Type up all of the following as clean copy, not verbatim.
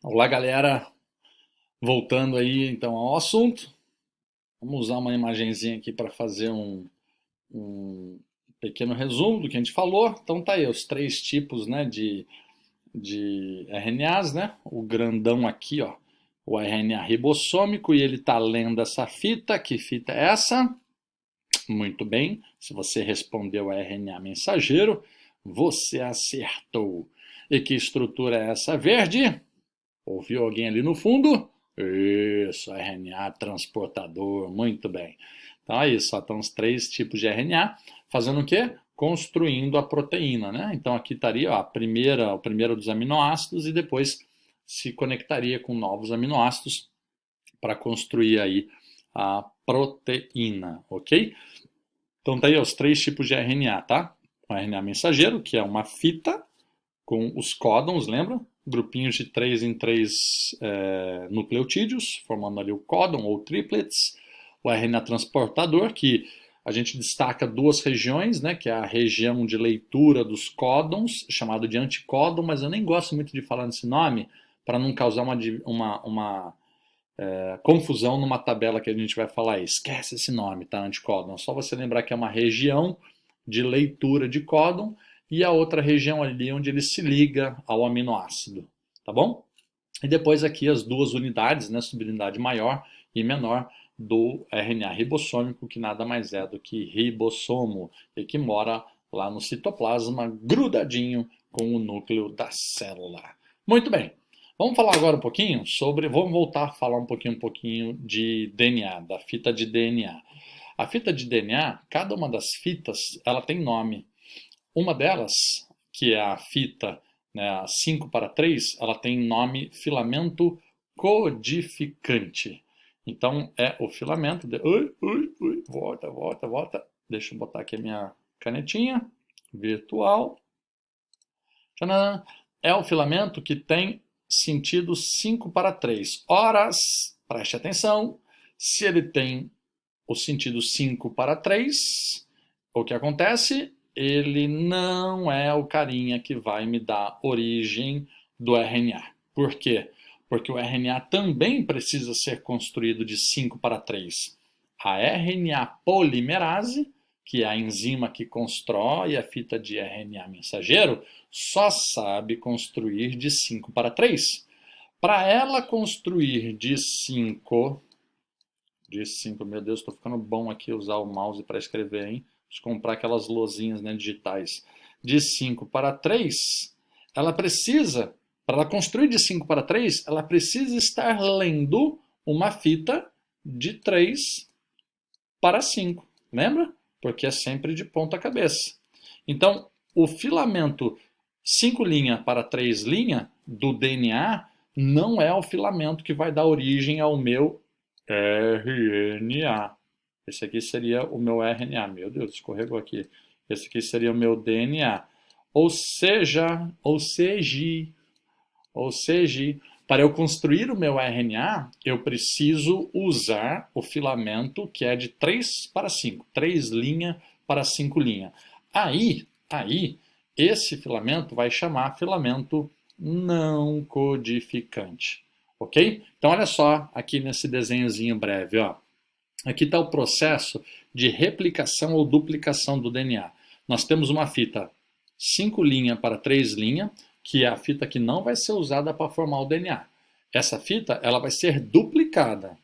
Olá, galera. Voltando aí então ao assunto. Vamos usar uma imagenzinha aqui para fazer um pequeno resumo do que a gente falou. Então tá aí os três tipos, né, de RNAs, né? O grandão aqui, ó, o RNA ribossômico, e ele tá lendo essa fita. Que fita é essa? Muito bem. Se você respondeu RNA mensageiro, você acertou. E que estrutura é essa verde? Ouviu alguém ali no fundo? Isso, RNA transportador, muito bem. Então é isso, só estão os três tipos de RNA, fazendo o quê? Construindo a proteína, né? Então aqui estaria ó, o primeiro dos aminoácidos e depois se conectaria com novos aminoácidos para construir aí a proteína, ok? Então tá aí os três tipos de RNA, tá? O RNA mensageiro, que é uma fita com os códons, lembra? Grupinhos de 3 em 3 nucleotídeos, formando ali o códon ou triplets. O RNA transportador, que a gente destaca duas regiões, né, que é a região de leitura dos códons, chamado de anticódon, mas eu nem gosto muito de falar nesse nome, para não causar uma confusão numa tabela que a gente vai falar aí. Esquece esse nome, tá? Anticódon. É só você lembrar que é uma região de leitura de códon e a outra região ali onde ele se liga ao aminoácido, tá bom? E depois aqui as duas unidades, né, subunidade maior e menor do RNA ribossômico, que nada mais é do que ribossomo e que mora lá no citoplasma, grudadinho com o núcleo da célula. Muito bem. Vamos falar agora um pouquinho sobre, vamos voltar a falar um pouquinho de DNA, da fita de DNA. A fita de DNA, cada uma das fitas, ela tem nome. Uma delas, que é a fita, né, a 5 para 3, ela tem nome filamento codificante. Então é o filamento de... volta. Deixa eu botar aqui a minha canetinha virtual. Tcharam! É o filamento que tem sentido 5 para 3. Horas, preste atenção, se ele tem o sentido 5 para 3, o que acontece? Ele não é o carinha que vai me dar origem do RNA. Por quê? Porque o RNA também precisa ser construído de 5 para 3. A RNA polimerase, que é a enzima que constrói a fita de RNA mensageiro, só sabe construir de 5 para 3. Para ela construir de 5, meu Deus, estou ficando bom aqui usar o mouse para escrever, hein? Preciso comprar aquelas lozinhas, né, digitais. De 5 para 3, ela precisa, para ela construir de 5 para 3, ela precisa estar lendo uma fita de 3 para 5. Lembra? Porque é sempre de ponta cabeça. Então, o filamento 5' para 3' do DNA não é o filamento que vai dar origem ao meu RNA. Esse aqui seria o meu RNA. Meu Deus, escorregou aqui. Esse aqui seria o meu DNA. Ou seja, para eu construir o meu RNA, eu preciso usar o filamento que é de 3 para 5, 3' para 5'. Aí, esse filamento vai chamar filamento não codificante. Ok? Então, olha só aqui nesse desenhozinho breve. Ó. Aqui está o processo de replicação ou duplicação do DNA. Nós temos uma fita 5' para 3', que é a fita que não vai ser usada para formar o DNA. Essa fita ela vai ser duplicada.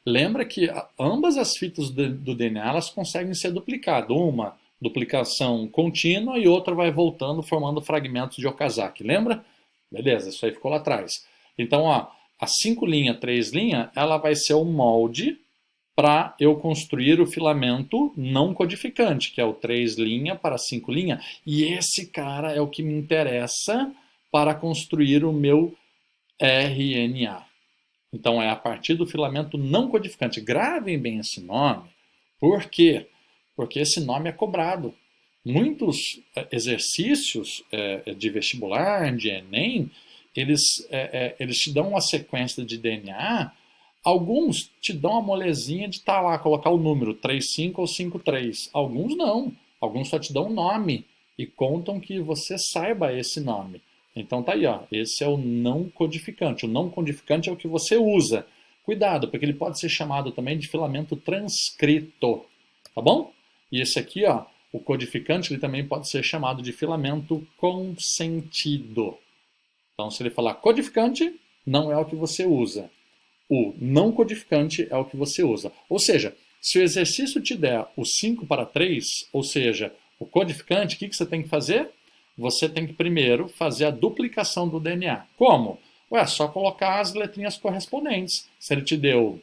Lembra que ambas as fitas do DNA elas conseguem ser duplicadas. Uma duplicação contínua e outra vai voltando formando fragmentos de Okazaki. Lembra? Beleza, isso aí ficou lá atrás. Então, ó, a 5', 3', ela vai ser o molde para eu construir o filamento não codificante, que é o 3' para 5'. E esse cara é o que me interessa para construir o meu RNA. Então é a partir do filamento não codificante. Gravem bem esse nome. Por quê? Porque esse nome é cobrado. Muitos exercícios de vestibular, de Enem, eles te dão uma sequência de DNA. Alguns te dão a molezinha de estar lá, colocar o número 35 ou 53. Alguns não. Alguns só te dão o nome e contam que você saiba esse nome. Então tá aí, ó. Esse é o não codificante. O não codificante é o que você usa. Cuidado, porque ele pode ser chamado também de filamento transcrito, tá bom? E esse aqui, ó, o codificante, ele também pode ser chamado de filamento consentido. Então, se ele falar codificante, não é o que você usa. O não codificante é o que você usa. Ou seja, se o exercício te der o 5:3, ou seja, o codificante, o que você tem que fazer? Você tem que primeiro fazer a duplicação do DNA. Como? Ué, só colocar as letrinhas correspondentes. Se ele te deu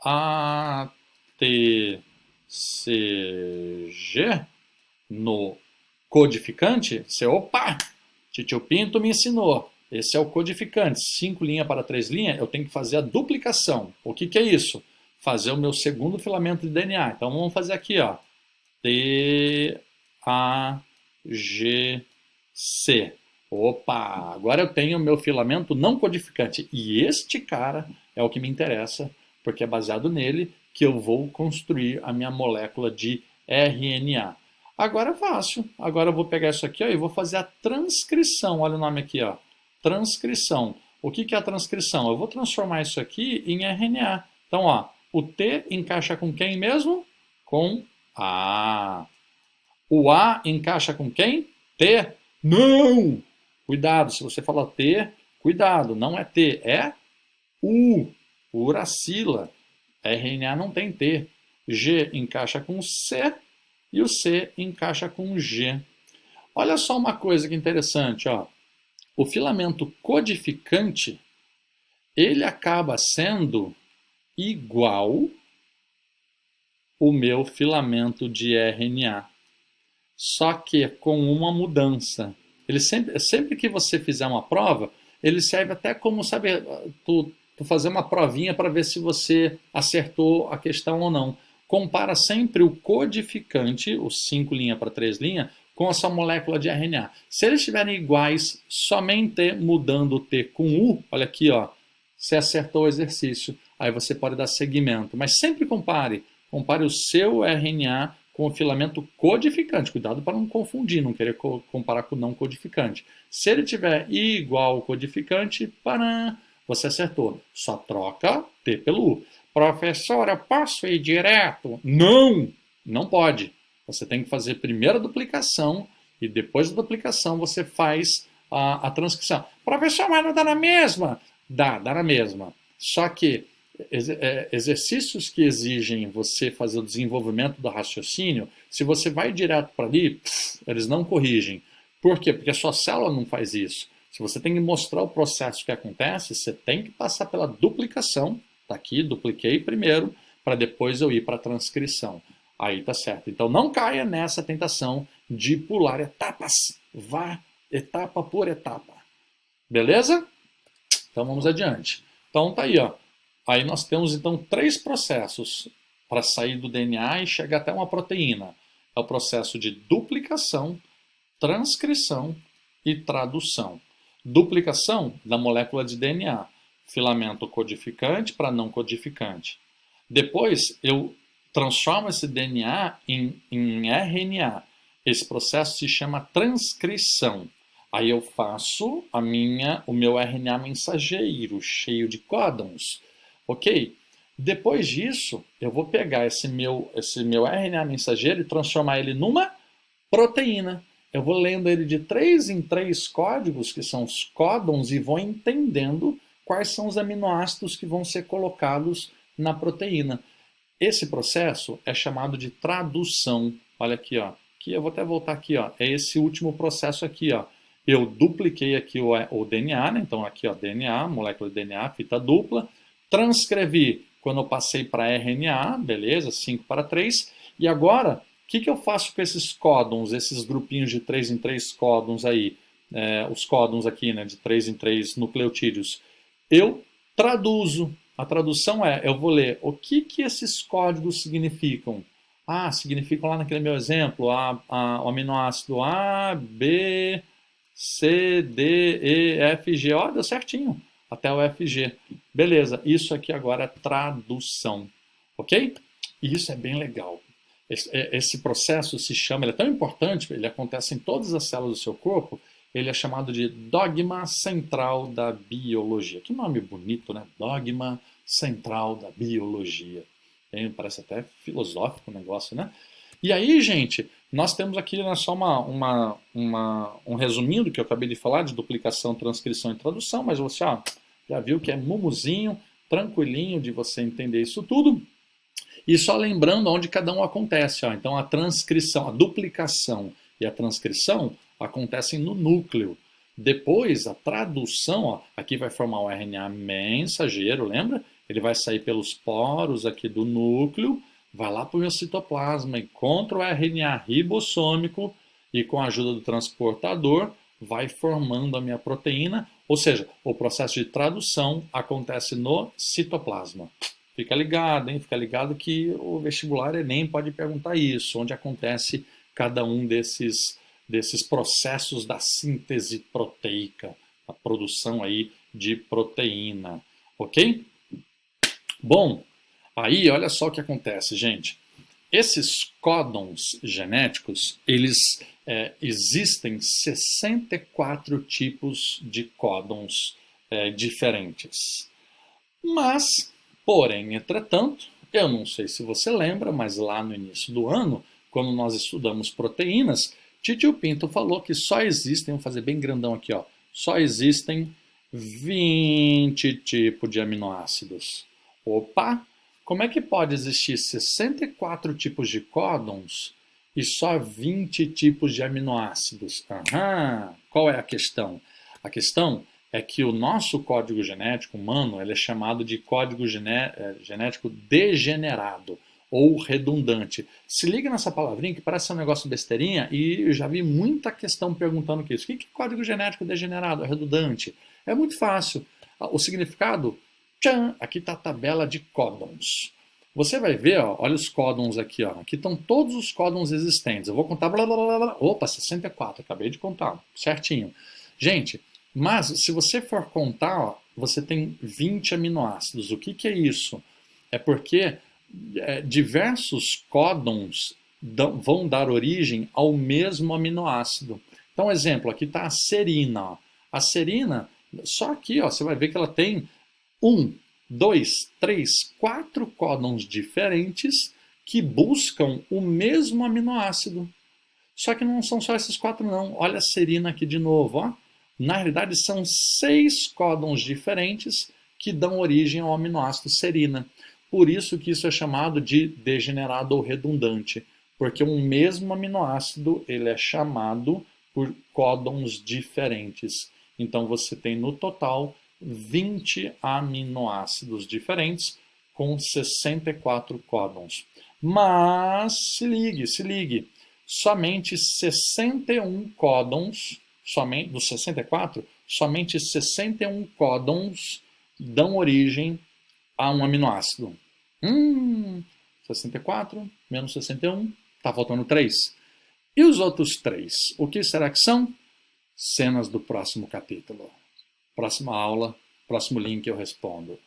A, T, C, G no codificante, você, opa, Titio Pinto me ensinou. Esse é o codificante. 5 linhas para 3 linhas, eu tenho que fazer a duplicação. O que é isso? Fazer o meu segundo filamento de DNA. Então vamos fazer aqui, ó. T, A, G, C. Opa, agora eu tenho o meu filamento não codificante. E este cara é o que me interessa, porque é baseado nele que eu vou construir a minha molécula de RNA. Agora é fácil. Agora eu vou pegar isso aqui, ó, e vou fazer a transcrição. Olha o nome aqui, ó. Transcrição. O que é a transcrição? Eu vou transformar isso aqui em RNA. Então, ó, o T encaixa com quem mesmo? Com A. O A encaixa com quem? T? Não! Cuidado, se você fala T, cuidado, não é T, é U. Uracila. RNA não tem T. G encaixa com C e o C encaixa com G. Olha só uma coisa que interessante, ó. O filamento codificante, ele acaba sendo igual o meu filamento de RNA. Só que com uma mudança. Ele sempre que você fizer uma prova, ele serve até como, sabe, tu fazer uma provinha para ver se você acertou a questão ou não. Compara sempre o codificante, os 5 linhas para 3 linhas, com a sua molécula de RNA. Se eles estiverem iguais, somente mudando o T com U, olha aqui, ó, você acertou o exercício. Aí você pode dar seguimento. Mas sempre compare o seu RNA com o filamento codificante. Cuidado para não confundir, não querer comparar com o não codificante. Se ele tiver igual ao codificante, parã, você acertou. Só troca T pelo U. Professora, posso ir direto? Não! Não pode. Você tem que fazer primeiro a duplicação e depois da duplicação você faz a transcrição. Professor, mas não dá na mesma? Dá na mesma. Só que exercícios que exigem você fazer o desenvolvimento do raciocínio, se você vai direto para ali, eles não corrigem. Por quê? Porque a sua célula não faz isso. Se você tem que mostrar o processo que acontece, você tem que passar pela duplicação. Tá aqui, dupliquei primeiro, para depois eu ir para a transcrição. Aí tá certo. Então não caia nessa tentação de pular etapas. Vá etapa por etapa. Beleza? Então vamos adiante. Então tá aí, ó. Aí nós temos então 3 processos para sair do DNA e chegar até uma proteína. É o processo de duplicação, transcrição e tradução. Duplicação da molécula de DNA, filamento codificante para não codificante. Depois eu transformo esse DNA em RNA. Esse processo se chama transcrição. Aí eu faço o meu RNA mensageiro, cheio de códons. Ok? Depois disso, eu vou pegar esse meu RNA mensageiro e transformar ele numa proteína. Eu vou lendo ele de 3 em 3 códigos, que são os códons, e vou entendendo quais são os aminoácidos que vão ser colocados na proteína. Esse processo é chamado de tradução. Olha aqui, ó. Aqui, eu vou até voltar aqui, ó. É esse último processo aqui, ó. Eu dupliquei aqui o DNA, né? Então aqui, ó, DNA, molécula de DNA, fita dupla. Transcrevi quando eu passei para RNA, beleza, 5:3. E agora, o que eu faço com esses códons, esses grupinhos de 3 em 3 códons aí? Os códons aqui, né, de 3 em 3 nucleotídeos. Eu traduzo. A tradução eu vou ler o que esses códigos significam. Ah, significam lá naquele meu exemplo, o aminoácido A, B, C, D, E, F, G. Ó, deu certinho, até o FG. Beleza, isso aqui agora é tradução, ok? E isso é bem legal. Esse processo se chama, ele é tão importante, ele acontece em todas as células do seu corpo, ele é chamado de dogma central da biologia. Que nome bonito, né? Dogma central da biologia. Parece até filosófico o negócio, né? E aí, gente, nós temos aqui só um resuminho do que eu acabei de falar, de duplicação, transcrição e tradução, mas você já viu que é mumuzinho, tranquilinho de você entender isso tudo. E só lembrando onde cada um acontece. Então, a transcrição, a duplicação e a transcrição acontecem no núcleo. Depois, a tradução, aqui vai formar o RNA mensageiro, lembra? Ele vai sair pelos poros aqui do núcleo, vai lá para o meu citoplasma, encontra o RNA ribossômico e com a ajuda do transportador vai formando a minha proteína, ou seja, o processo de tradução acontece no citoplasma. Fica ligado, hein? Fica ligado que o vestibular Enem pode perguntar isso, onde acontece cada um desses processos da síntese proteica, a produção aí de proteína, ok? Bom, aí olha só o que acontece, gente. Esses códons genéticos, existem 64 tipos de códons diferentes. Mas, porém, entretanto, eu não sei se você lembra, mas lá no início do ano, quando nós estudamos proteínas, Titio Pinto falou que só existem, vou fazer bem grandão aqui, só existem 20 tipos de aminoácidos. Opa! Como é que pode existir 64 tipos de códons e só 20 tipos de aminoácidos? Qual é a questão? A questão é que o nosso código genético humano ele é chamado de código genético degenerado ou redundante. Se liga nessa palavrinha que parece um negócio besteirinha e eu já vi muita questão perguntando isso. O que é código genético degenerado, redundante? É muito fácil. O significado... Tchan! Aqui está a tabela de códons. Você vai ver, olha os códons aqui. Aqui estão todos os códons existentes. Eu vou contar, blá, blá, blá, blá. Opa, 64, acabei de contar, certinho. Gente, mas se você for contar, você tem 20 aminoácidos. O que é isso? É porque diversos códons vão dar origem ao mesmo aminoácido. Então, exemplo, aqui está a serina. A serina, só aqui você vai ver que ela tem 1, 2, 3, 4 códons diferentes que buscam o mesmo aminoácido. Só que não são só esses 4 não. Olha a serina aqui de novo. Na realidade são 6 códons diferentes que dão origem ao aminoácido serina. Por isso que isso é chamado de degenerado ou redundante. Porque um mesmo aminoácido ele é chamado por códons diferentes. Então você tem no total 20 aminoácidos diferentes com 64 códons. Mas, se ligue, somente 61 códons, dos 64, somente 61 códons dão origem a um aminoácido. 64 menos 61, está faltando 3. E os outros 3? O que será que são? Cenas do próximo capítulo. Próxima aula, próximo link eu respondo.